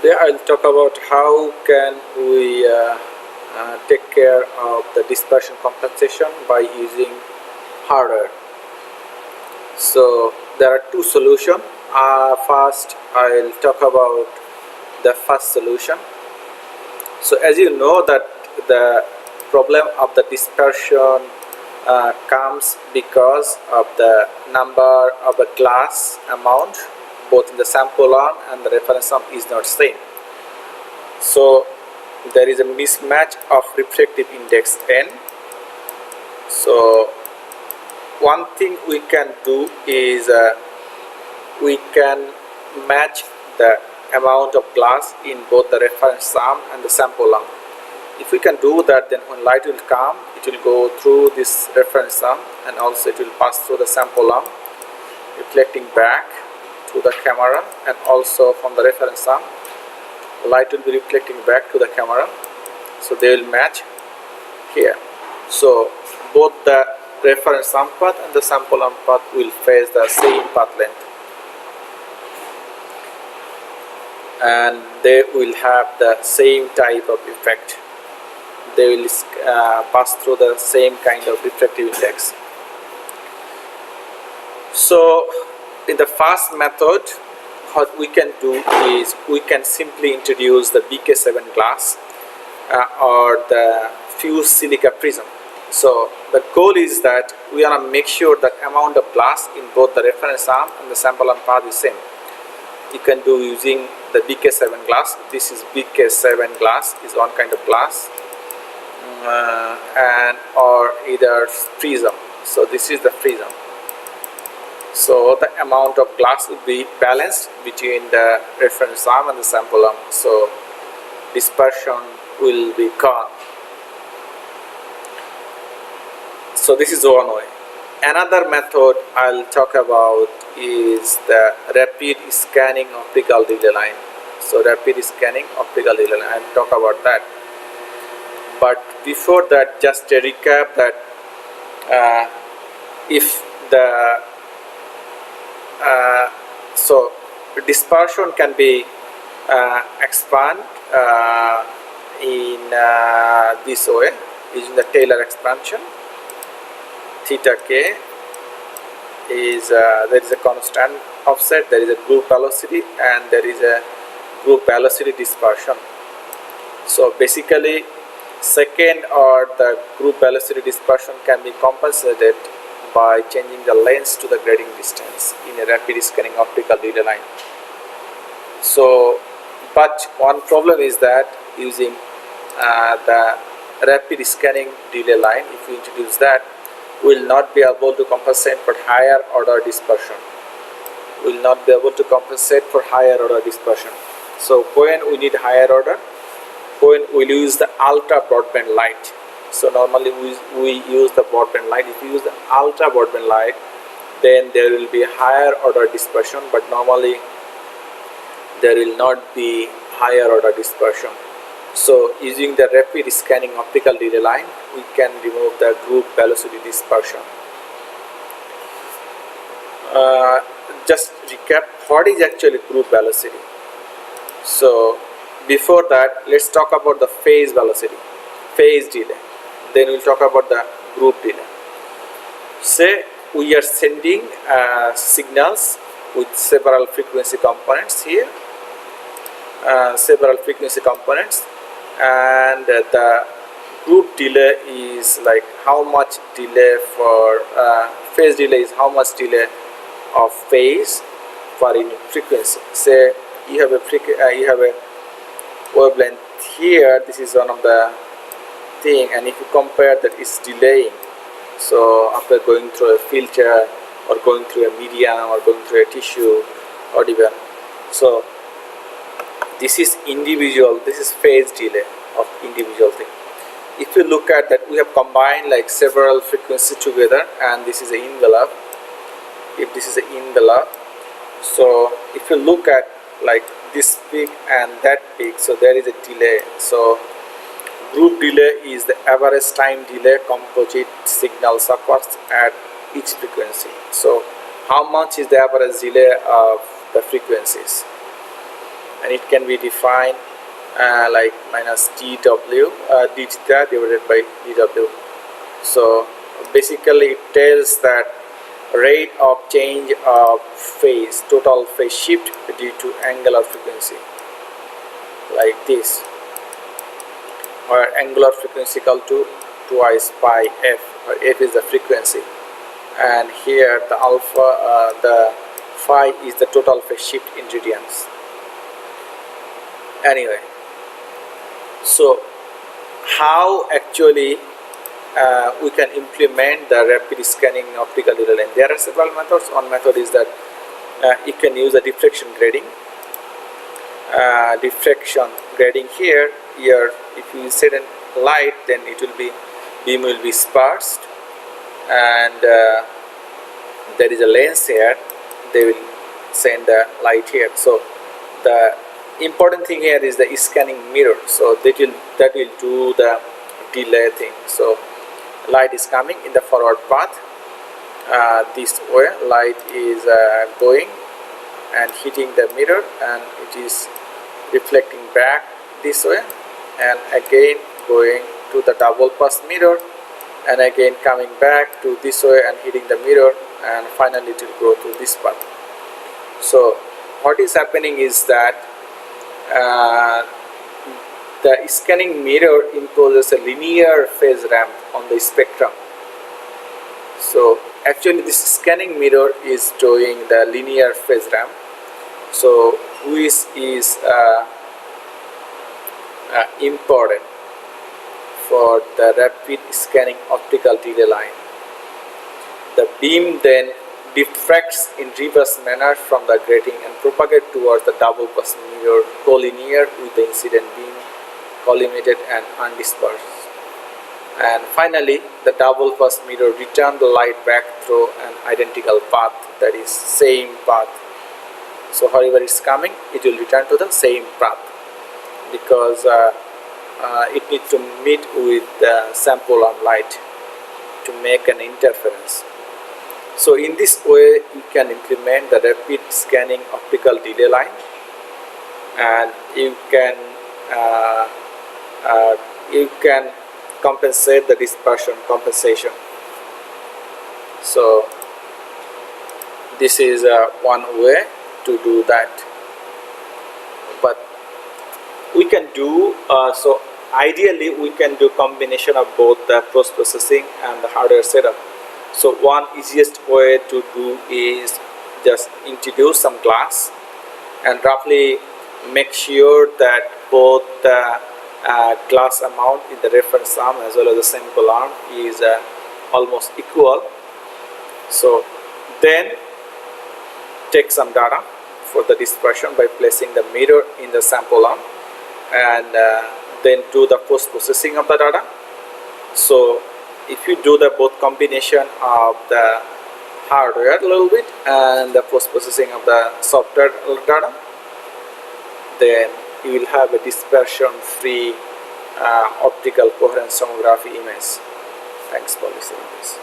Today I'll talk about how can we take care of the dispersion compensation by using hardware. So there are two solutions. First I'll talk about the first solution. So as you know that the problem of the dispersion comes because of the number of the glass amount both in the sample arm and the reference arm is not same. So there is a mismatch of refractive index n. So one thing we can do is we can match the amount of glass in both the reference arm and the sample arm. If we can do that, then when light will come, it will go through this reference arm and also it will pass through the sample arm, reflecting back to the camera, and also from the reference arm light will be reflecting back to the camera, so they will match here. So both the reference arm path and the sample arm path will face the same path length, and they will have the same type of effect. They will pass through the same kind of refractive index. So in the first method, what we can do is we can simply introduce the BK7 glass or the fused silica prism. So the goal is that we want to make sure that amount of glass in both the reference arm and the sample arm path is same. You can do using the BK7 glass. This is BK7 glass, is one kind of glass, and or either prism. So this is the prism. So the amount of glass will be balanced between the reference arm and the sample arm, so dispersion will be gone. So this is one way. Another method I'll talk about is the rapid scanning optical delay line. So rapid scanning optical delay line, I'll talk about that. But before that, just a recap that if the so dispersion can be expand in this way using the Taylor expansion. Theta k is there is a constant offset, there is a group velocity, and there is a group velocity dispersion. So basically second or the group velocity dispersion can be compensated by changing the length to the grading distance in a rapid scanning optical delay line. So but one problem is that using the rapid scanning delay line, if we introduce that, we will not be able to compensate for higher order dispersion. We will not be able to compensate for higher order dispersion. So when we need higher order, when we use the ultra broadband light. So normally we use the broadband light. If we use the ultra broadband light, then there will be higher order dispersion, but normally there will not be higher order dispersion. So using the rapid scanning optical delay line, we can remove the group velocity dispersion. Just recap, what is actually group velocity? So before that, let's talk about the phase velocity, phase delay. Then we'll talk about the group delay. Say we are sending signals with several frequency components here, several frequency components, and the group delay is like how much delay for phase delay is how much delay of phase for unit frequency. Say you have a wavelength here. This is one of the thing, and if you compare that, is delaying. So after going through a filter or going through a medium or going through a tissue or even, so this is individual, this is phase delay of individual thing. If you look at that, we have combined like several frequencies together, and this is an envelope. If this is an envelope, so if you look at like this peak and that peak, so there is a delay. So group delay is the average time delay composite signal occurs at each frequency. So how much is the average delay of the frequencies? and it can be defined like minus dw d theta divided by dw. So basically it tells that rate of change of phase, total phase shift due to angular frequency, like this, where angular frequency equal to twice pi f, where f is the frequency, and here the alpha, the phi is the total phase shift in radians. Anyway, so how actually we can implement the rapid scanning optical delayline? There are several methods. One method is that you can use a diffraction grading. Here, if you set a light, then it will be, beam will be sparsed, and there is a lens here. They will send the light here. So the important thing here is the scanning mirror. So that will do the delay thing. So light is coming in the forward path. This way light is going and hitting the mirror, and it is reflecting back this way, and again going to the double pass mirror, and again coming back to this way and hitting the mirror, and finally it will go to this path. So what is happening is that the scanning mirror imposes a linear phase ramp on the spectrum. So actually this scanning mirror is doing the linear phase ramp, so which is important for the rapid scanning optical delay line. The beam then diffracts in reverse manner from the grating and propagates towards the double pass mirror collinear with the incident beam, collimated and undispersed. And finally, the double pass mirror return the light back through an identical path, that is same path. So however it's coming, it will return to the same path, because it needs to meet with the sample arm light to make an interference. So in this way you can implement the rapid scanning optical delay line, and you can compensate the dispersion compensation. So this is one way to do that. But we can do so ideally we can do combination of both the post-processing and the hardware setup. So one easiest way to do is just introduce some glass and roughly make sure that both the glass amount in the reference arm as well as the sample arm is almost equal. So then take some data for the dispersion by placing the mirror in the sample arm, and then do the post-processing of the data. So if you do the both combination of the hardware a little bit and the post-processing of the software data, then you will have a dispersion-free optical coherence tomography image. Thanks for listening to this.